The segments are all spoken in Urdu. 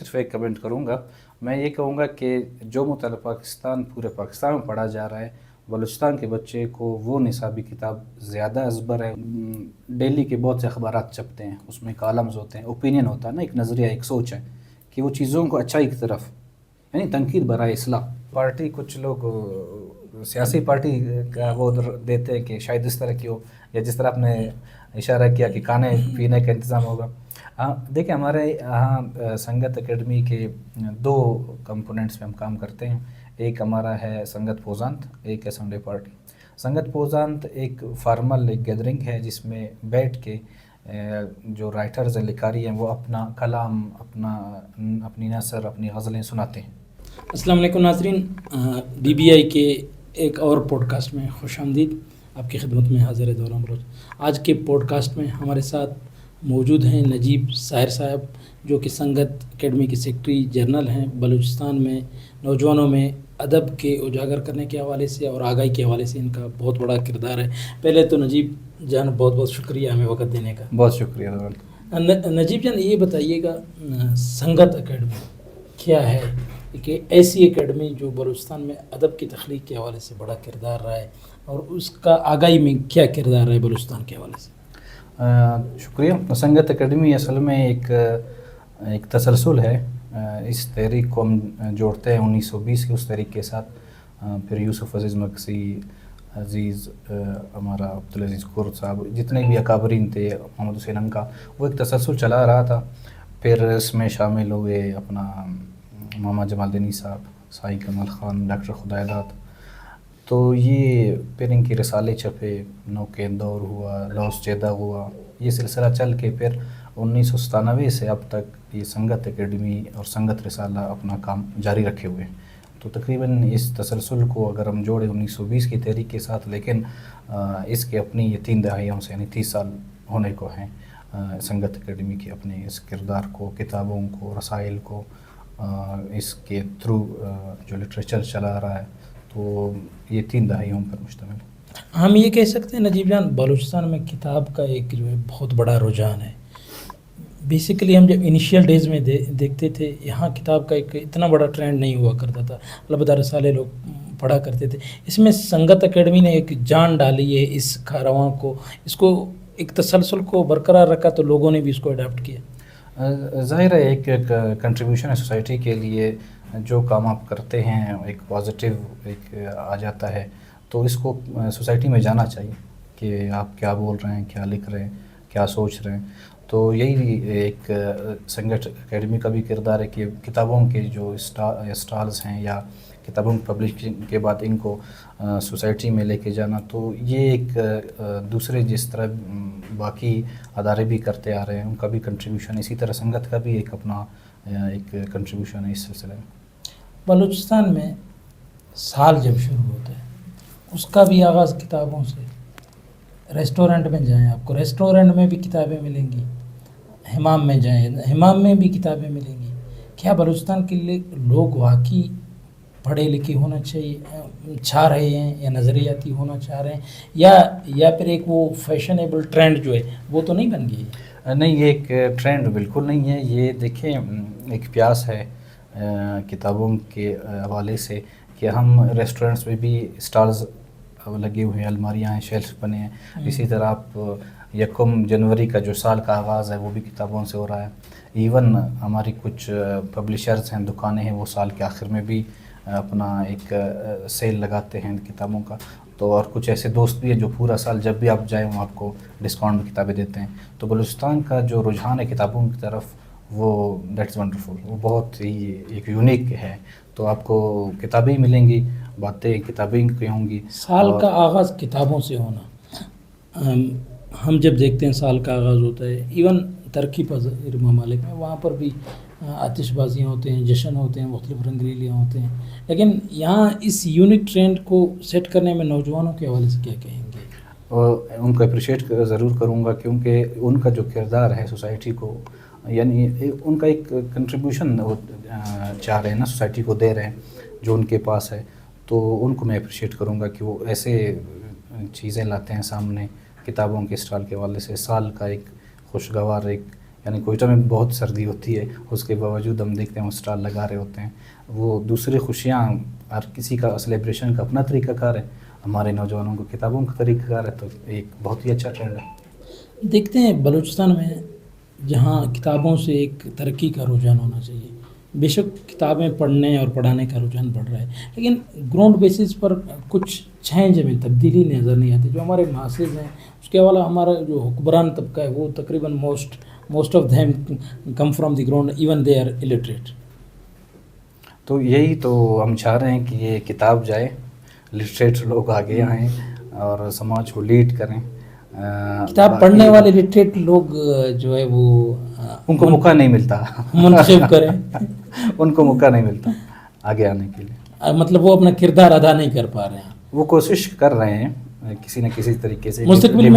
صرف ایک کمنٹ کروں گا. میں یہ کہوں گا کہ جو مطالعہ پاکستان پورے پاکستان میں پڑھا جا رہا ہے، بلوچستان کے بچے کو وہ نصابی کتاب زیادہ ازبر ہے. ڈیلی کے بہت سے اخبارات چھپتے ہیں، اس میں کالمز ہوتے ہیں، اوپینین ہوتا ہے نا، ایک نظریہ، ایک سوچ ہے کہ وہ چیزوں کو اچھائی کی طرف، یعنی تنقید برائے اصلاح. پارٹی کچھ لوگ سیاسی پارٹی کا وہ دیتے ہیں کہ شاید اس طرح کی ہو، یا جس طرح آپ نے اشارہ کیا کہ کھانے پینے کا انتظام ہوگا. دیکھیں ہمارے یہاں سنگت اکیڈمی کے 2 کمپوننٹس میں ہم کام کرتے ہیں. ایک ہمارا ہے سنگت پوزانت، ایک ہے سنڈے پارٹی. سنگت پوزانت ایک فارمل ایک گیدرنگ ہے جس میں بیٹھ کے جو رائٹرز ہیں، لکھاری ہیں، وہ اپنا کلام، اپنی نثر، اپنی غزلیں سناتے ہیں. السلام علیکم ناظرین، BBI کے ایک اور پوڈ کاسٹ میں خوش آمدید. آپ کی خدمت میں حاضر ہے دوران بلوچ. آج کے پوڈ کاسٹ میں ہمارے ساتھ موجود ہیں نجیب ساحر صاحب، جو کہ سنگت اکیڈمی کے سیکرٹری جنرل ہیں. بلوچستان میں نوجوانوں میں ادب کے اجاگر کرنے کے حوالے سے اور آگاہی کے حوالے سے ان کا بہت بڑا کردار ہے. پہلے تو نجیب جان بہت بہت شکریہ ہمیں وقت دینے کا. بہت شکریہ. نجیب جان یہ بتائیے گا، سنگت اکیڈمی کیا ہے؟ کہ ایسی اکیڈمی جو بلوچستان میں ادب کی تخلیق کے حوالے سے بڑا کردار رہا ہے، اور اس کا آگاہی میں کیا کردار ہے بلوچستان کے حوالے سے؟ شکریہ. سنگت اکیڈمی اصل میں ایک تسلسل ہے. اس تحریک کو ہم جوڑتے ہیں 1920 کے اس تحریک کے ساتھ. پھر یوسف عزیز مکسی، عزیز ہمارا عبدالعزیز کرد صاحب، جتنے بھی اکابرین تھے، محمد حسین انکا، وہ ایک تسلسل چلا رہا تھا. پھر اس میں شامل ہوئے اپنا محمد جمال دینی صاحب، سائی کمال خان، ڈاکٹر خدائے. تو یہ پھر ان کی رسالے چھپے، نوکے دور ہوا، لوس چیدہ ہوا. یہ سلسلہ چل کے پھر 1997 سے اب تک یہ سنگت اکیڈمی اور سنگت رسالہ اپنا کام جاری رکھے ہوئے ہیں. تو تقریباً اس تسلسل کو اگر ہم جوڑیں 1920 کی تحریک کے ساتھ، لیکن اس کے اپنی یہ 3 دہائیوں سے، یعنی 30 سال ہونے کو ہیں سنگت اکیڈمی کے اپنے اس کردار کو، کتابوں کو، رسائل کو، اس کے تھرو جو لٹریچر چلا رہا ہے. تو یہ 3 دہائیوں پر مشتمل ہے. ہم یہ کہہ سکتے ہیں نجیب جان، بلوچستان میں کتاب کا ایک جو ہے بہت بڑا رجحان ہے. بیسیکلی ہم جب انیشیل ڈیز میں دیکھتے تھے، یہاں کتاب کا ایک اتنا بڑا ٹرینڈ نہیں ہوا کرتا تھا، البتہ رسالے لوگ پڑھا کرتے تھے. اس میں سنگت اکیڈمی نے ایک جان ڈالی ہے اس کارواں کو، اس کو ایک تسلسل کو برقرار رکھا، تو لوگوں نے بھی اس کو اڈاپٹ کیا. ظاہر ہے ایک کنٹریبیوشن ہے سوسائٹی کے لیے. جو کام آپ کرتے ہیں ایک پازیٹیو ایک آ جاتا ہے، تو اس کو سوسائٹی میں جانا چاہیے کہ آپ کیا بول رہے ہیں، کیا لکھ رہے ہیں، کیا سوچ رہے ہیں. تو یہی ایک سنگت اکیڈمی کا بھی کردار ہے کہ کتابوں کے جو اسٹالز ہیں یا کتابوں کی پبلشنگ کے بعد ان کو سوسائٹی میں لے کے جانا. تو یہ ایک دوسرے جس طرح باقی ادارے بھی کرتے آ رہے ہیں، ان کا بھی کنٹریبیوشن، اسی طرح سنگت کا بھی ایک اپنا ایک کنٹریبیوشن ہے اس سلسلے میں. بلوچستان میں سال جب شروع ہوتا ہے، اس کا بھی آغاز کتابوں سے. ریسٹورنٹ میں جائیں، آپ کو ریسٹورنٹ میں بھی کتابیں ملیں گی. حمام میں جائیں، حمام میں بھی کتابیں ملیں گی. کیا بلوچستان کے لیے لوگ واقعی پڑھے لکھے ہونا چاہ رہے ہیں، یا نظریاتی ہونا چاہ رہے ہیں، یا پھر ایک وہ فیشنیبل ٹرینڈ جو ہے وہ تو نہیں بن گئی؟ نہیں، یہ ایک ٹرینڈ بالکل نہیں ہے. یہ دیکھیں ایک پیاس ہے کتابوں کے حوالے سے کہ ہم ریسٹورنٹس میں بھی اسٹالز لگے ہوئے ہیں، الماریاں ہیں، شیلف بنے ہیں. اسی طرح آپ 1 جنوری کا جو سال کا آغاز ہے وہ بھی کتابوں سے ہو رہا ہے. ایون ہماری کچھ پبلشرز ہیں، دکانیں ہیں، وہ سال کے آخر میں بھی اپنا ایک سیل لگاتے ہیں کتابوں کا. تو اور کچھ ایسے دوست بھی ہیں جو پورا سال جب بھی آپ جائیں وہ آپ کو ڈسکاؤنٹ میں کتابیں دیتے ہیں. تو بلوچستان کا جو رجحان ہے کتابوں کی طرف، وہ دیٹس ونڈرفل، وہ بہت ہی ایک یونیک ہے. تو آپ کو کتابیں ملیں گی، باتیں کتابیں کی ہوں گی. سال کا آغاز کتابوں سے ہونا، ہم جب دیکھتے ہیں سال کا آغاز ہوتا ہے، ایون ترقی پذیر ممالک میں وہاں پر بھی آتش بازیاں ہوتے ہیں، جشن ہوتے ہیں، مختلف رنگریلیاں ہوتے ہیں. لیکن یہاں اس یونیک ٹرینڈ کو سیٹ کرنے میں نوجوانوں کے حوالے سے کیا کہیں گے؟ ان کو اپریشیٹ ضرور کروں گا، کیونکہ ان کا جو کردار ہے سوسائٹی کو، یعنی ان کا ایک کنٹریبیوشن چاہ رہے ہیں نا، سوسائٹی کو دے رہے ہیں جو ان کے پاس ہے. تو ان کو میں اپریشیٹ کروں گا کہ وہ ایسے چیزیں لاتے ہیں سامنے کتابوں کے اسٹال کے حوالے سے. سال کا ایک خوشگوار ایک یعنی کوئٹہ میں بہت سردی ہوتی ہے، اس کے باوجود ہم دیکھتے ہیں وہ اسٹال لگا رہے ہوتے ہیں. وہ دوسری خوشیاں، ہر کسی کا سیلیبریشن کا اپنا طریقہ کار ہے. ہمارے نوجوانوں کو کتابوں کا طریقہ کار ہے، تو ایک بہت ہی اچھا ٹرینڈ ہے. دیکھتے ہیں بلوچستان میں جہاں کتابوں سے ایک ترقی کا رجحان ہونا چاہیے، بے شک کتابیں پڑھنے اور پڑھانے کا رجحان بڑھ رہا ہے، لیکن گراؤنڈ بیسس پر کچھ چینج میں تبدیلی نظر نہیں آتی. جو ہمارے ماسز ہیں، اس کے علاوہ ہمارا جو حکمران طبقہ ہے وہ تقریباً most of them come from the ground, even they are illiterate. تو یہی تو ہم چاہ رہے ہیں کہ یہ کتاب جائے، لٹریٹ لوگ آگے آئیں اور سماج کو لیڈ کریں. کتاب پڑھنے والے لٹریٹ لوگ جو ہے وہ ان کو موقع نہیں ملتا منتخب کریں ان کو موقع نہیں ملتا آگے آنے کے لیے. مطلب وہ اپنا کردار ادا نہیں کر پا رہے ہیں. وہ کوشش کر رہے ہیں کسی نہ کسی طریقے سے. مستقبل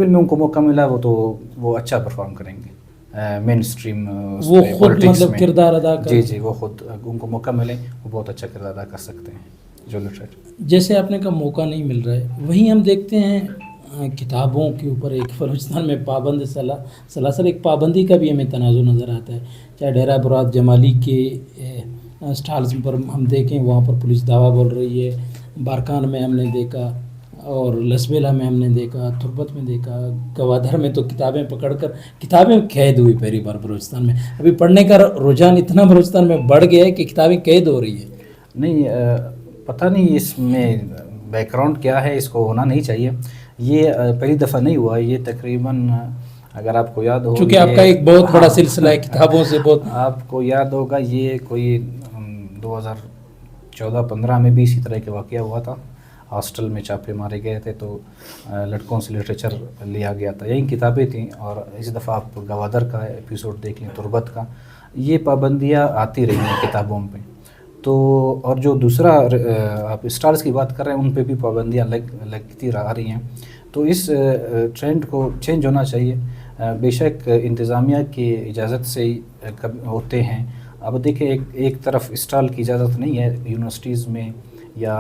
میں ان کو موقع ملا وہ اچھا پرفارم کریں گے مین اسٹریم. وہ خود مطلب کردار ادا کر جی وہ خود ان کو موقع ملے وہ بہت اچھا کردار ادا کر سکتے ہیں. جو لٹریٹ جیسے آپ نے کہا موقع نہیں مل رہا ہے، وہیں ہم دیکھتے ہیں کتابوں کے اوپر ایک بلوچستان میں پابند سلاسل ایک پابندی کا بھی ہمیں تنازع نظر آتا ہے. چاہے ڈیرہ برات جمالی کے اسٹالز پر ہم دیکھیں، وہاں پر پولیس دعویٰ بول رہی ہے. بارکان میں ہم نے دیکھا اور لسبیلا میں ہم نے دیکھا، تربت میں دیکھا، گوادھر میں تو کتابیں پکڑ کر کتابیں قید ہوئی پہلی بار بلوچستان میں. ابھی پڑھنے کا رجحان اتنا بلوچستان میں بڑھ گیا ہے کہ کتابیں قید ہو رہی ہے. نہیں پتہ نہیں اس میں بیک گراؤنڈ کیا ہے، اس کو ہونا نہیں چاہیے. یہ پہلی دفعہ نہیں ہوا، یہ تقریباً اگر آپ کو یاد ہو، چونکہ آپ کا ایک بہت بڑا سلسلہ ہے کتابوں سے. بہت آپ کو یاد ہوگا یہ کوئی 2014-15 میں بھی اسی طرح کے واقعہ ہوا تھا. ہاسٹل میں چھاپے مارے گئے تھے تو لڑکوں سے لٹریچر لیا گیا تھا. یہی کتابیں تھیں. اور اس دفعہ آپ گوادر کا ایپیسوڈ دیکھ لیں، تربت کا. یہ پابندیاں آتی رہی ہیں کتابوں پہ. تو اور جو دوسرا آپ اسٹارز کی بات کر رہے ہیں، ان پہ بھی پابندیاں لگتی آ رہی ہیں. تو اس ٹرینڈ کو چینج ہونا چاہیے. بے شک انتظامیہ کی اجازت سے ہی ہوتے ہیں. اب دیکھیں ایک طرف اسٹال کی اجازت نہیں ہے یونیورسٹیز میں، یا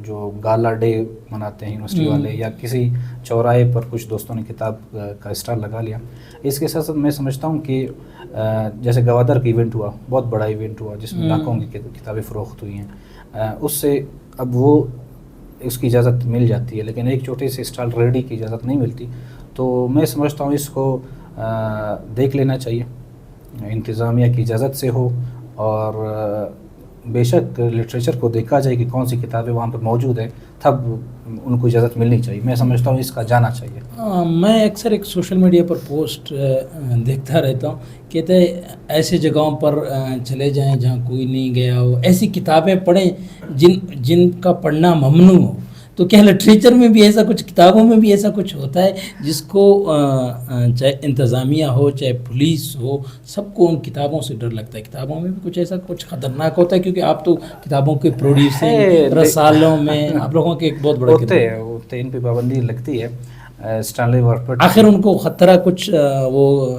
جو گالا ڈے مناتے ہیں یونیورسٹی والے، یا کسی چوراہے پر کچھ دوستوں نے کتاب کا اسٹال لگا لیا. اس کے ساتھ میں سمجھتا ہوں کہ جیسے گوادر کا ایونٹ ہوا، بہت بڑا ایونٹ ہوا جس میں لاکھوں کی کتابیں فروخت ہوئی ہیں، اس سے اب وہ اس کی اجازت مل جاتی ہے، لیکن ایک چھوٹے سے اسٹال ریڈی کی اجازت نہیں ملتی. تو میں سمجھتا ہوں اس کو دیکھ لینا چاہیے، انتظامیہ کی اجازت سے ہو. اور بے شک لٹریچر کو دیکھا جائے کہ کون سی کتابیں وہاں پہ موجود ہیں، تب ان کو اجازت ملنی چاہیے. میں سمجھتا ہوں اس کا جانا چاہیے. میں اکثر ایک سوشل میڈیا پر پوسٹ دیکھتا رہتا ہوں، کہتے ہیں ایسے جگہوں پر چلے جائیں جہاں کوئی نہیں گیا ہو، ایسی کتابیں پڑھیں جن کا پڑھنا ممنوع ہو. تو کیا لٹریچر میں بھی ایسا کچھ، کتابوں میں بھی ایسا کچھ ہوتا ہے جس کو چاہے انتظامیہ ہو چاہے پولیس ہو، سب کو ان کتابوں سے ڈر لگتا ہے؟ کتابوں میں بھی کچھ ایسا کچھ خطرناک ہوتا ہے؟ کیونکہ آپ تو کتابوں کے پروڈیوسر، رسالوں میں آپ لوگوں کے ایک بہت بڑا ہوتے ہیں، ان پہ پابندی لگتی ہے. اسٹینلی وارپٹ آخر ان کو خطرہ کچھ وہ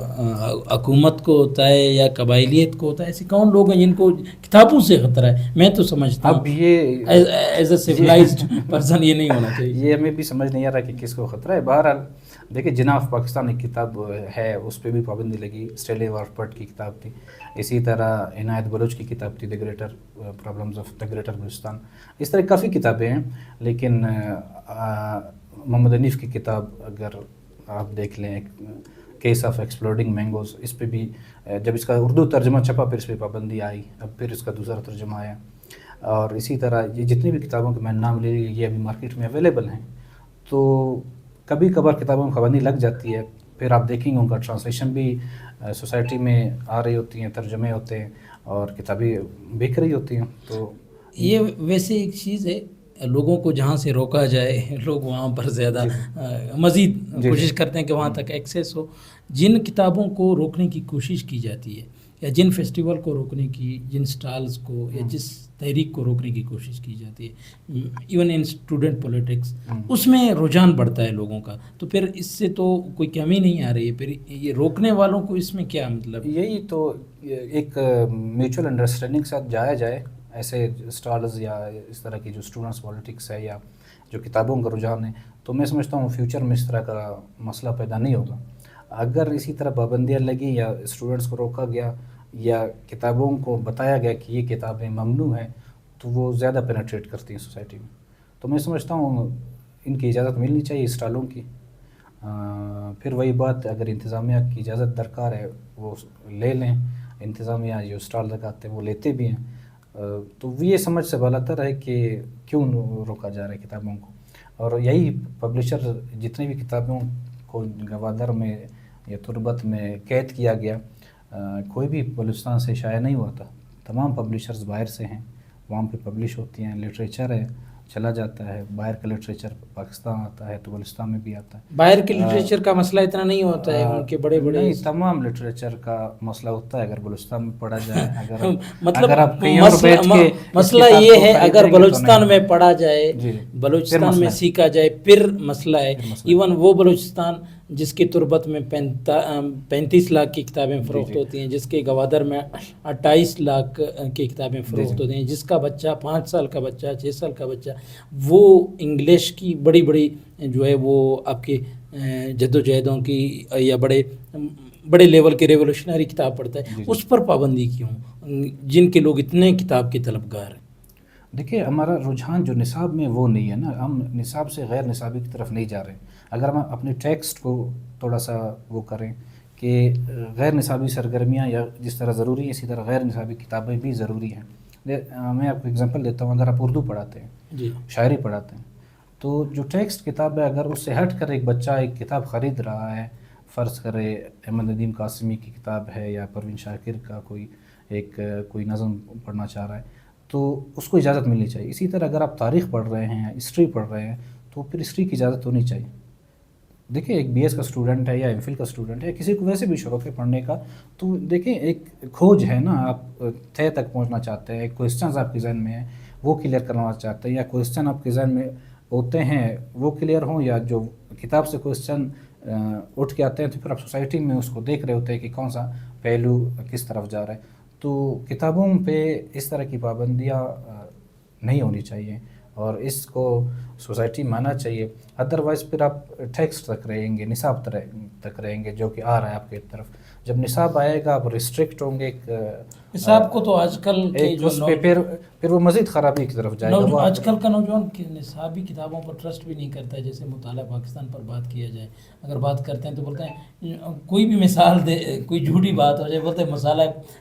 حکومت کو ہوتا ہے یا قبائلیت کو ہوتا ہے؟ ایسے کون لوگ ہیں جن کو کتابوں سے خطرہ ہے؟ میں تو سمجھتا ہوں اب یہ ایز اے سویلائزڈ پرسن یہ نہیں ہونا چاہیے. یہ ہمیں بھی سمجھ نہیں آ رہا کہ کس کو خطرہ ہے. بہرحال دیکھیں، جناح آف پاکستان ایک کتاب ہے، اس پہ بھی پابندی لگی. اسٹینلی وارپٹ کی کتاب تھی. اسی طرح عنایت بلوچ کی کتاب تھی، the greater problems of the greater Balochistan. اس طرح کافی کتابیں ہیں. لیکن محمد حنیف کی کتاب اگر آپ دیکھ لیں، کیس آف ایکسپلوڈنگ مینگوز، اس پہ بھی جب اس کا اردو ترجمہ چھپا پھر اس پہ پابندی آئی، اب پھر اس کا دوسرا ترجمہ آیا. اور اسی طرح یہ جتنی بھی کتابوں کے میں نام لے لی، یہ ابھی مارکیٹ میں اویلیبل ہیں. تو کبھی کبھار کتابوں میں پابندی لگ جاتی ہے، پھر آپ دیکھیں گے ان کا ٹرانسلیشن بھی سوسائٹی میں آ رہی ہوتی ہیں، ترجمے ہوتے ہیں اور کتابیں بک رہی ہوتی ہیں. تو یہ ویسے ایک چیز ہے، لوگوں کو جہاں سے روکا جائے لوگ وہاں پر زیادہ مزید کوشش کرتے ہیں کہ وہاں تک ایکسیس ہو. جن کتابوں کو روکنے کی کوشش کی جاتی ہے، یا جن فیسٹیول کو روکنے کی، جن سٹالز کو یا جس تحریک کو روکنے کی کوشش کی جاتی ہے، ایون ان اسٹوڈنٹ پولیٹکس، اس میں رجحان بڑھتا ہے لوگوں کا. تو پھر اس سے تو کوئی کمی نہیں آ رہی ہے. پھر یہ روکنے والوں کو اس میں کیا مطلب؟ یہی تو ایک میوچل انڈرسٹینڈنگ کے ساتھ جایا جائے. ایسے اسٹالز یا اس طرح کی جو اسٹوڈنٹس پولیٹکس ہے یا جو کتابوں کا رجحان ہے، تو میں سمجھتا ہوں فیوچر میں اس طرح کا مسئلہ پیدا نہیں ہوگا. اگر اسی طرح پابندیاں لگی یا اسٹوڈنٹس کو روکا گیا یا کتابوں کو بتایا گیا کہ یہ کتابیں ممنوع ہیں تو وہ زیادہ پینیٹریٹ کرتی ہیں سوسائٹی میں. تو میں سمجھتا ہوں ان کی اجازت ملنی چاہیے اسٹالوں کی. پھر وہی بات, اگر انتظامیہ کی اجازت درکار ہے وہ لے لیں, انتظامیہ جو اسٹال لگاتے ہیں وہ لیتے بھی ہیں. تو یہ سمجھ سے بالاتر ہے کہ کیوں روکا جا رہا ہے کتابوں کو. اور یہی پبلشر جتنی بھی کتابوں کو گوادر میں یا تربت میں قید کیا گیا, کوئی بھی بلوچستان سے شائع نہیں ہوا تھا, تمام پبلشرز باہر سے ہیں, وہاں پہ پبلش ہوتی ہیں, لٹریچر ہے چلا جاتا ہے, باہر کا لٹریچر پاکستان آتا ہے تو بلوچستان میں بھی آتا ہے. باہر کے لٹریچر کا مسئلہ اتنا نہیں ہوتا ہے, ان کے بڑے بڑے نہیں, تمام لٹریچر کا مسئلہ ہوتا ہے اگر بلوچستان میں پڑھا جائے. اگر مطلب اگر آپ کہیں اور بیٹھ کے مسئلہ یہ ہے اگر بلوچستان میں پڑھا جائے, بلوچستان میں سیکھا جائے پھر مسئلہ ہے. ایون وہ بلوچستان جس کی تربت میں 35 لاکھ کی کتابیں فروخت ہوتی ہیں, جس کے گوادر میں 28 لاکھ کی کتابیں فروخت ہوتی ہیں, جس کا بچہ 5 سال کا بچہ 6 سال کا بچہ وہ انگلش کی بڑی بڑی جو ہے وہ آپ کے جد و جہدوں کی یا بڑے لیول کے ریولوشنری کتاب پڑھتا ہے, اس پر پابندی کیوں, جن کے لوگ اتنے کتاب کے طلبگار ہیں. دیکھیے ہمارا رجحان جو نصاب میں وہ نہیں ہے نا, ہم نصاب سے غیر نصابی کی طرف نہیں جا رہے ہیں. اگر ہم اپنے ٹیکسٹ کو تھوڑا سا وہ کریں کہ غیر نصابی سرگرمیاں یا جس طرح ضروری ہیں اسی طرح غیر نصابی کتابیں بھی ضروری ہیں. میں آپ کو اگزامپل دیتا ہوں, اگر آپ اردو پڑھاتے ہیں, شاعری پڑھاتے ہیں, تو جو ٹیکسٹ کتاب ہے اگر اس سے ہٹ کر ایک بچہ ایک کتاب خرید رہا ہے, فرض کرے احمد ندیم قاسمی کی کتاب ہے یا پروین شاکر کا کوئی نظم پڑھنا چاہ رہا ہے, تو اس کو اجازت ملنی چاہیے. اسی طرح اگر آپ تاریخ پڑھ رہے ہیں, ہسٹری پڑھ رہے ہیں, تو پھر ہسٹری کی اجازت ہونی چاہیے. دیکھیں ایک BS کا اسٹوڈنٹ ہے یا ایم فل کا اسٹوڈنٹ ہے, کسی کو ویسے بھی شوق ہے پڑھنے کا, تو دیکھیں ایک کھوج ہے نا, آپ تہہ تک پہنچنا چاہتے ہیں, کوئسچنز آپ کے ذہن میں ہیں وہ کلیئر کرنا چاہتے ہیں, یا کوئسچن آپ کے ذہن میں ہوتے ہیں وہ کلیئر ہوں, یا جو کتاب سے کوئسچن اٹھ کے آتے ہیں تو پھر آپ سوسائٹی میں اس کو دیکھ رہے ہوتے ہیں کہ کون سا پہلو کس طرف جا رہا ہے. تو کتابوں پہ اس طرح کی پابندیاں نہیں ہونی چاہیے اور اس کو سوسائٹی ماننا چاہیے. ادروائز پھر آپ ٹیکسٹ تک رہیں گے, نصاب تک رہیں گے جو کہ آ رہا ہے آپ کی طرف. جب نصاب آئے گا آپ ریسٹرکٹ ہوں گے نصاب کو, تو آج کل کے جو پھر وہ مزید خرابی کی طرف جائے گا. آج کل کا نوجوان نصابی کتابوں پر ٹرسٹ بھی نہیں کرتا ہے. جیسے مطالعہ پاکستان پر بات کیا جائے, اگر بات کرتے ہیں تو بولتے ہیں کوئی بھی مثال دے, کوئی جھوٹی بات ہو جائے بولتے ہیں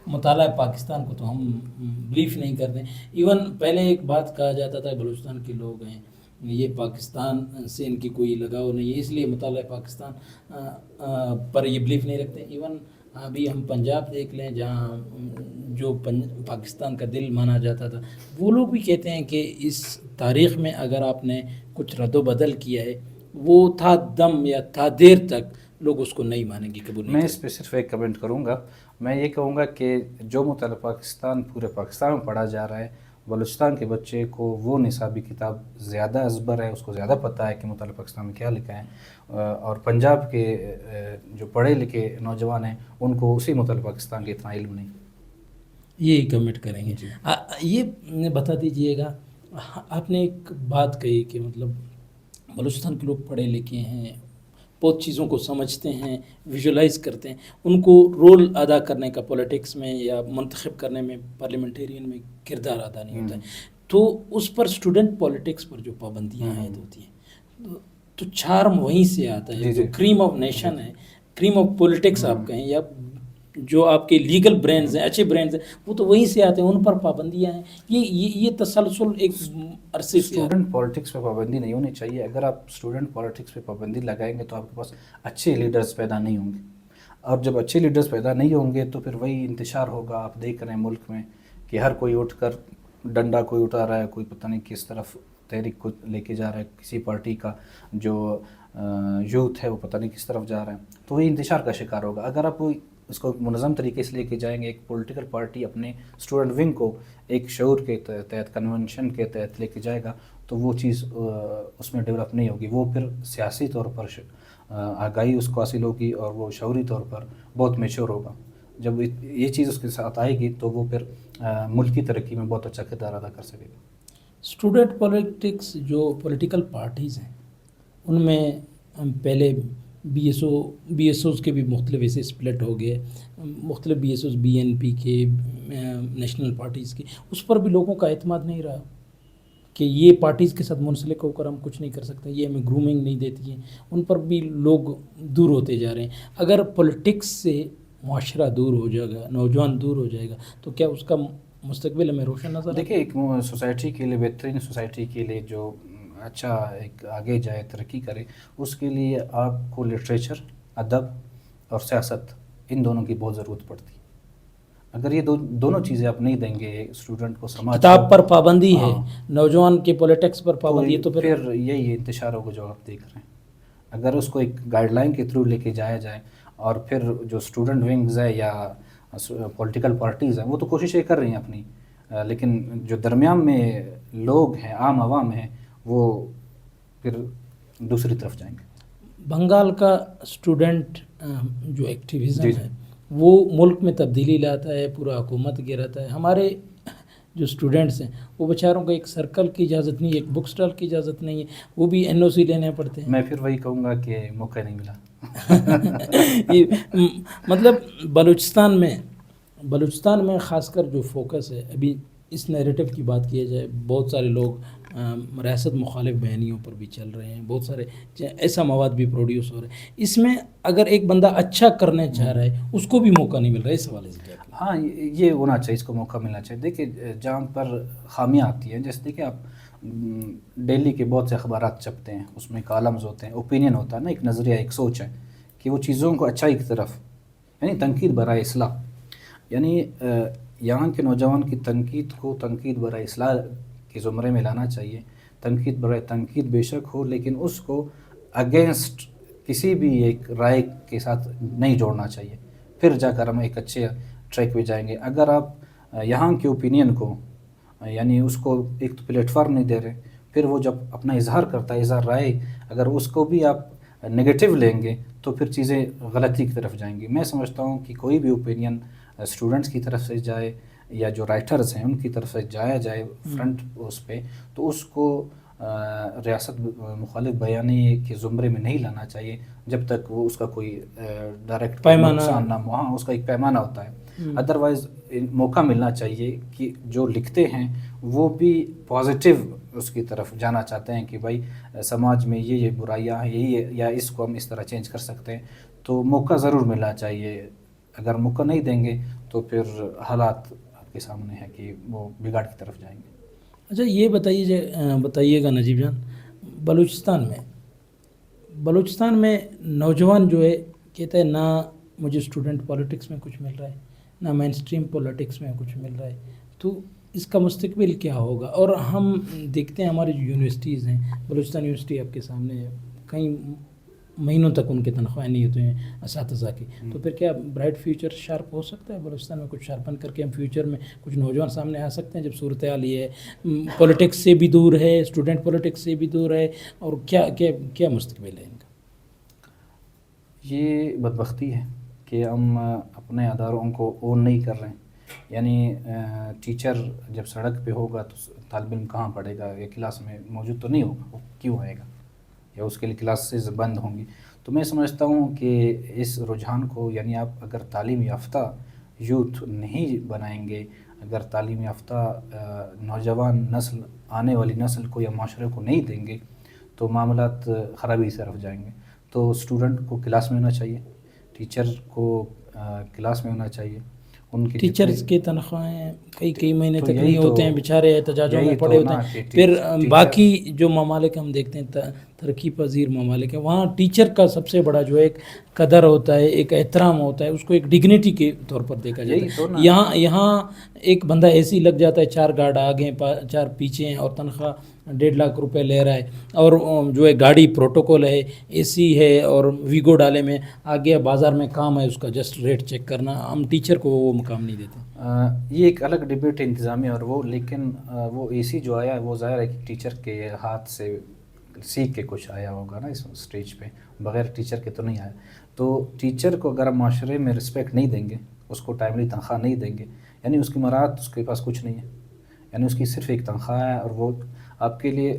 مطالعہ پاکستان کو تو ہم بلیف نہیں کرتے. ایون پہلے ایک بات کہا جاتا تھا بلوچستان کے لوگ ہیں یہ پاکستان سے ان کی کوئی لگاؤ نہیں ہے, اس لیے مطالعہ پاکستان پر یہ بلیف نہیں رکھتے. ایون ابھی ہم پنجاب دیکھ لیں جہاں جو پاکستان کا دل مانا جاتا تھا, وہ لوگ بھی کہتے ہیں کہ اس تاریخ میں اگر آپ نے کچھ رد و بدل کیا ہے وہ تھا دم یا تھا دیر تک لوگ اس کو نہیں مانیں گے, قبول نہیں. میں اس پہ صرف ایک کمنٹ کروں گا, میں یہ کہوں گا کہ جو مطالعہ پاکستان پورے پاکستان میں پڑھا جا رہا ہے, بلوچستان کے بچے کو وہ نصابی کتاب زیادہ ازبر ہے, اس کو زیادہ پتہ ہے کہ مطالعہ پاکستان میں کیا لکھا ہے, اور پنجاب کے جو پڑھے لکھے نوجوان ہیں ان کو اسی مطالعہ پاکستان کے اتنا علم نہیں. یہ کمنٹ کریں گے. یہ بتا دیجئے گا, آپ نے ایک بات کہی کہ مطلب بلوچستان کے لوگ پڑھے لکھے ہیں, بہت چیزوں کو سمجھتے ہیں, ویژولائز کرتے ہیں, ان کو رول ادا کرنے کا پولیٹکس میں یا منتخب کرنے میں پارلیمنٹیرین میں کردار ادا نہیں ہوتا ہے. تو اس پر اسٹوڈنٹ پالیٹکس پر جو پابندیاں عائد ہوتی ہیں تو چارم وہیں سے آتا ہے. جو کریم آف نیشن ہے, کریم آف پولیٹکس آپ کہیں, یا جو آپ کے لیگل برینڈز ہیں, اچھے برینڈز ہیں, وہ تو وہیں سے آتے ہیں, ان پر پابندیاں ہیں. یہ تسلسل ایک عرصے سے. اسٹوڈنٹ پالیٹکس پہ پابندی نہیں ہونی چاہیے. اگر آپ اسٹوڈنٹ پالیٹکس پہ پابندی لگائیں گے تو آپ کے پاس اچھے لیڈرز پیدا نہیں ہوں گے, اور جب اچھے لیڈرز پیدا نہیں ہوں گے تو پھر وہی انتشار ہوگا. آپ دیکھ رہے ہیں ملک میں کہ ہر کوئی اٹھ کر ڈنڈا کوئی اٹھا رہا ہے, کوئی پتہ نہیں کس طرف تحریک کو لے کے جا رہا ہے, کسی پارٹی کا جو یوتھ ہے وہ پتہ نہیں کس طرف جا رہا ہے, تو وہی انتشار کا شکار ہوگا. اگر آپ اس کو منظم طریقے سے لے کے جائیں گے, ایک پولیٹیکل پارٹی اپنے اسٹوڈنٹ ونگ کو ایک شعور کے تحت, کنونشن کے تحت لے کے جائے گا, تو وہ چیز اس میں ڈیولپ نہیں ہوگی. وہ پھر سیاسی طور پر آگاہی اس کو حاصل ہوگی اور وہ شعوری طور پر بہت میچور ہوگا. جب یہ چیز اس کے ساتھ آئے گی تو وہ پھر ملکی ترقی میں بہت اچھا کردار ادا کر سکے گا. اسٹوڈنٹ پولیٹکس جو پولیٹیکل پارٹیز ہیں ان میں پہلے بی ایس اوز کے بھی مختلف ایسے اسپلٹ ہو گئے، مختلف B S Os, B N P کے، نیشنل پارٹیز کے، اس پر بھی لوگوں کا اعتماد نہیں رہا کہ یہ پارٹیز کے ساتھ منسلک ہو کر ہم کچھ نہیں کر سکتے، یہ ہمیں گرومنگ نہیں دیتی ہیں، ان پر بھی لوگ دور ہوتے جا رہے ہیں۔ اگر پولیٹکس سے معاشرہ دور ہو جائے گا، نوجوان دور ہو جائے گا، تو کیا اس کا مستقبل ہمیں روشن نظر آتا ہے؟ دیکھیے، ایک سوسائٹی کے لیے، بہترین سوسائٹی کے لیے جو اچھا ایک آگے جائے، ترقی کرے، اس کے لیے آپ کو لٹریچر، ادب اور سیاست، ان دونوں کی بہت ضرورت پڑتی ہے۔ اگر یہ دونوں چیزیں آپ نہیں دیں گے اسٹوڈنٹ کو، سماج کتاب پر پابندی ہے، ہاں، نوجوان کے پولیٹکس پر پابندی ہے، تو پھر یہی انتشار ہوگا جو آپ دیکھ رہے ہیں۔ اگر اس کو ایک گائیڈ لائن کے تھرو لے کے جایا جائے، اور پھر جو اسٹوڈنٹ ونگز ہے یا پولیٹیکل پارٹیز ہیں، وہ تو کوششیں کر رہی ہیں اپنی، لیکن جو درمیان میں لوگ ہیں، عام عوام ہیں، وہ پھر دوسری طرف جائیں گے۔ بنگال کا اسٹوڈنٹ جو ایکٹیویزم جی ہے وہ ملک میں تبدیلی لاتا ہے، پورا حکومت گراتا ہے۔ ہمارے جو اسٹوڈنٹس ہیں وہ بیچاروں کو ایک سرکل کی اجازت نہیں ہے، ایک بک اسٹال کی اجازت نہیں ہے، وہ بھی این او سی لینے پڑتے ہیں۔ میں پھر وہی کہوں گا کہ موقع نہیں ملا۔ مطلب بلوچستان میں خاص کر جو فوکس ہے، ابھی اس نیریٹو کی بات کیا جائے، بہت سارے لوگ ریاست مخالف بیانیوں پر بھی چل رہے ہیں، بہت سارے ایسا مواد بھی پروڈیوس ہو رہا ہے۔ اس میں اگر ایک بندہ اچھا کرنے چاہ رہا ہے، اس کو بھی موقع نہیں مل رہا ہے، اس حوالے سے کیا؟ ہاں، یہ ہونا چاہیے، اس کو موقع ملنا چاہیے۔ دیکھیے، جہاں پر خامیاں آتی ہیں، جیسے دیکھیں آپ ڈیلی کے بہت سے اخبارات چھپتے ہیں، اس میں کالمز ہوتے ہیں، اوپینین ہوتا ہے نا، ایک نظریہ، ایک سوچ ہے کہ وہ چیزوں کو اچھائی کی طرف، یعنی تنقید برائے اصلاح، یعنی یہاں کے نوجوان کی تنقید کو تنقید برائے اصلاح کے زمرے میں لانا چاہیے۔ تنقید برائے تنقید بے شک ہو، لیکن اس کو اگینسٹ کسی بھی ایک رائے کے ساتھ نہیں جوڑنا چاہیے، پھر جا کر ہم ایک اچھے ٹریک پہ جائیں گے۔ اگر آپ یہاں کے اوپینین کو، یعنی اس کو ایک تو پلیٹ فارم نہیں دے رہے، پھر وہ جب اپنا اظہار کرتا ہے، اظہار رائے، اگر اس کو بھی آپ نگیٹو لیں گے تو پھر چیزیں غلطی کی طرف جائیں گی۔ میں سمجھتا ہوں کہ کوئی بھی اوپینین اسٹوڈنٹس کی طرف سے جائے یا جو رائٹرز ہیں ان کی طرف سے جایا جائے فرنٹ اس پہ، تو اس کو ریاست مخالف بیانی کے زمرے میں نہیں لانا چاہیے جب تک وہ اس کا کوئی ڈائریکٹ نقصان نہ ہو۔ ہاں، اس کا ایک پیمانہ ہوتا ہے۔ ادروائز موقع ملنا چاہیے کہ جو لکھتے ہیں وہ بھی پازیٹیو اس کی طرف جانا چاہتے ہیں کہ بھائی سماج میں یہ برائیاں ہیں، یہی ہے، یا اس کو ہم اس طرح چینج کر سکتے ہیں، تو موقع ضرور ملنا چاہیے۔ اگر موقع نہیں دیں گے تو پھر حالات آپ کے سامنے ہیں کہ وہ بگاڑ کی طرف جائیں گے۔ اچھا، یہ بتائیے گا نجیب جان، بلوچستان میں نوجوان جو ہے کہتا ہے نہ مجھے اسٹوڈنٹ پولیٹکس میں کچھ مل رہا ہے، نہ مین اسٹریم پولیٹکس میں کچھ مل رہا ہے، تو اس کا مستقبل کیا ہوگا؟ اور ہم دیکھتے ہیں ہماری جو یونیورسٹیز ہیں، بلوچستان یونیورسٹی آپ کے سامنے ہے، کئی مہینوں تک ان کے تنخواہیں نہیں ہوتے ہیں اساتذہ کی، تو پھر کیا برائٹ فیوچر شارپ ہو سکتا ہے بلوچستان میں؟ کچھ شارپن کر کے ہم فیوچر میں کچھ نوجوان سامنے آ سکتے ہیں جب صورتحال یہ ہے، پولیٹکس سے بھی دور ہے، اسٹوڈنٹ پولیٹکس سے بھی دور ہے، اور کیا مستقبل ہے ان کا؟ یہ بدبختی ہے کہ ہم اپنے اداروں کو اون نہیں کر رہے ہیں۔ یعنی ٹیچر جب سڑک پہ ہوگا تو طالب علم کہاں پڑھے گا؟ یہ کلاس میں موجود تو نہیں ہوگا، وہ کیوں آئے گا؟ یا اس کے لیے کلاسز بند ہوں گی۔ تو میں سمجھتا ہوں کہ اس رجحان کو، یعنی آپ اگر تعلیم یافتہ یوتھ نہیں بنائیں گے، اگر تعلیم یافتہ نوجوان نسل، آنے والی نسل کو یا معاشرے کو نہیں دیں گے تو معاملات خرابی کی طرف جائیں گے۔ تو اسٹوڈنٹ کو کلاس میں ہونا چاہیے، ٹیچر کو کلاس میں ہونا چاہیے، ان کی ٹیچرز کی تنخواہیں کئی مہینے تک نہیں ہوتے ہیں، بیچارے احتجاجوں میں پڑے ہوتے ہیں۔ پھر باقی جو ممالک ہم دیکھتے ہیں ترقی پذیر ممالک ہیں، وہاں ٹیچر کا سب سے بڑا جو ایک قدر ہوتا ہے، ایک احترام ہوتا ہے، اس کو ایک ڈگنیٹی کے طور پر دیکھا جاتا ہے۔ یہاں ایک بندہ ایسی لگ جاتا ہے، 4 گارڈ آگے 4 پیچھے ہیں، اور تنخواہ 1.5 لاکھ روپے لے رہا ہے، اور جو ہے گاڑی پروٹوکول ہے، اے سی ہے، اور ویگو ڈالے میں آگے بازار میں کام ہے اس کا جسٹ ریٹ چیک کرنا، ہم ٹیچر کو وہ مقام نہیں دیتے۔ یہ ایک الگ ڈبیٹ ہے انتظامی اور وہ، لیکن وہ اے سی جو آیا ہے وہ ظاہر ہے کہ ٹیچر کے ہاتھ سے سیکھ کے کچھ آیا ہوگا نا اس اسٹیج پہ، بغیر ٹیچر کے تو نہیں آیا۔ تو ٹیچر کو اگر ہم معاشرے میں رسپیکٹ نہیں دیں گے، اس کو ٹائملی تنخواہ نہیں دیں گے، یعنی اس کی مراعات اس کے پاس کچھ نہیں ہے، یعنی اس کی صرف ایک تنخواہ ہے، اور وہ آپ کے لیے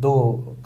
2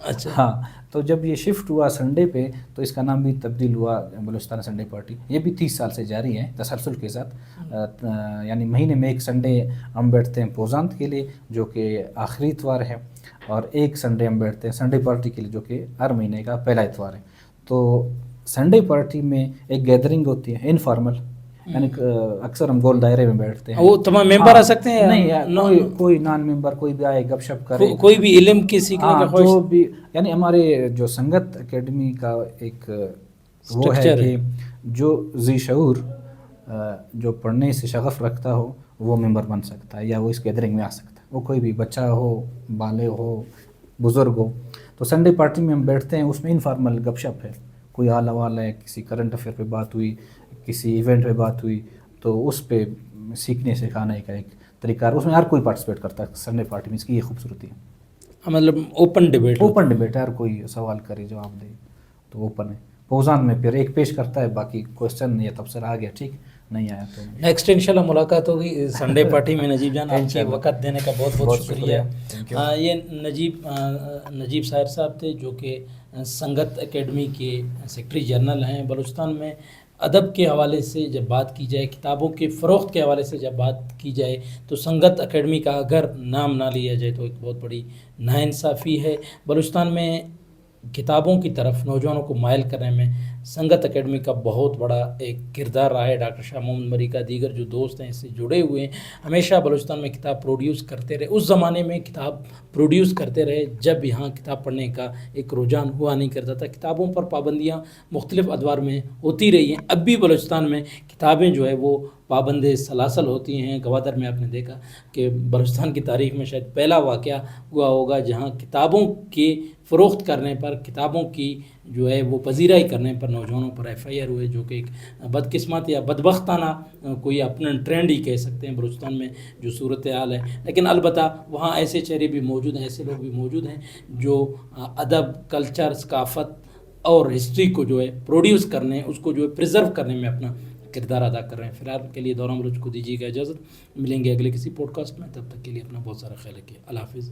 اچھا ہاں تو جب یہ شفٹ ہوا سنڈے پہ تو اس کا نام بھی تبدیل ہوا بلوچستان سنڈے پارٹی. یہ بھی 30 سال سے جاری ہے تسلسل کے ساتھ. یعنی مہینے میں ایک سنڈے ہم بیٹھتے ہیں پوزانت کے لیے جو کہ آخری اتوار ہے, اور ایک سنڈے ہم بیٹھتے ہیں سنڈے پارٹی کے لیے جو کہ ہر مہینے کا پہلا اتوار ہے. تو سنڈے پارٹی میں ایک گیدرنگ ہوتی ہے انفارمل, یعنی اکثر ہم گول دائرے میں بیٹھتے ہیں. وہ تمام ممبر آ سکتے ہیں؟ نہیں, کوئی نان ممبر کوئی بھی آئے گپ شپ کرے, کوئی بھی علم کی سیکھنے کا خواہش. جو بھی یعنی ہمارے جو سنگت اکیڈمی کا ایک وہ ہے کہ جو ذی شعور جو پڑھنے سے شغف رکھتا ہو وہ ممبر بن سکتا ہے یا وہ اس گیدرنگ میں آ سکتا ہے. وہ کوئی بھی بچہ ہو, بالغ ہو, بزرگ ہو. تو سنڈے پارٹی میں ہم بیٹھتے ہیں, اس میں انفارمل گپ شپ ہے, کوئی حال حوال ہے, کسی کرنٹ افیئر پہ بات ہوئی, کسی ایونٹ پہ بات ہوئی, تو اس پہ سیکھنے سکھانے کا ایک طریقہ. اس میں ہر کوئی پارٹیسپیٹ کرتا ہے سنڈے پارٹی میں, اس کی یہ خوبصورتی ہے. مطلب اوپن ڈیبیٹ ہے, ہر کوئی سوال کرے جواب دے تو اوپن ہے. پوزان میں پھر ایک پیش کرتا ہے, باقی کوشچن یا تبصرہ آ گیا ٹھیک, نہیں آیا تو نیکسٹ انشاءاللہ ملاقات ہوگی سنڈے پارٹی میں. نجیب جان آپ کے وقت دینے کا بہت بہت شکریہ. یہ نجیب ساحر صاحب تھے جو کہ سنگت اکیڈمی کے سیکرٹری جنرل ہیں. بلوچستان میں ادب کے حوالے سے جب بات کی جائے, کتابوں کے فروخت کے حوالے سے جب بات کی جائے تو سنگت اکیڈمی کا اگر نام نہ لیا جائے تو ایک بہت بڑی ناانصافی ہے. بلوچستان میں کتابوں کی طرف نوجوانوں کو مائل کرنے میں سنگت اکیڈمی کا بہت بڑا ایک کردار رہا ہے. ڈاکٹر شاہ محمد مری کا دیگر جو دوست ہیں اس سے جڑے ہوئے ہیں, ہمیشہ بلوچستان میں کتاب پروڈیوس کرتے رہے. اس زمانے میں کتاب پروڈیوس کرتے رہے جب یہاں کتاب پڑھنے کا ایک رجحان ہوا نہیں کرتا تھا. کتابوں پر پابندیاں مختلف ادوار میں ہوتی رہی ہیں. اب بھی بلوچستان میں کتابیں جو ہے وہ پابند سلاسل ہوتی ہیں. گوادر میں آپ نے دیکھا کہ بلوچستان کی تاریخ میں شاید پہلا واقعہ ہوا ہوگا جہاں کتابوں کے فروخت کرنے پر, کتابوں کی جو ہے وہ پذیرائی کرنے پر نوجوانوں پر ایف آئی آر ہوئے, جو کہ ایک بدقسمت یا بدبختانہ کوئی اپنا ٹرینڈ ہی کہہ سکتے ہیں بلوچستان میں جو صورتحال ہے. لیکن البتہ وہاں ایسے چہرے بھی موجود ہیں, ایسے لوگ بھی موجود ہیں جو ادب, کلچر, ثقافت اور ہسٹری کو جو ہے پروڈیوس کرنے, اس کو جو ہے پریزرو کرنے میں اپنا کردار ادا کر رہے ہیں. فی الحال کے لیے دوران بلوچ کو دیجیے گا اجازت, ملیں گے اگلے کسی پوڈ کاسٹ میں. تب تک کے لیے اپنا بہت سارا خیال رکھیے. اللہ حافظ.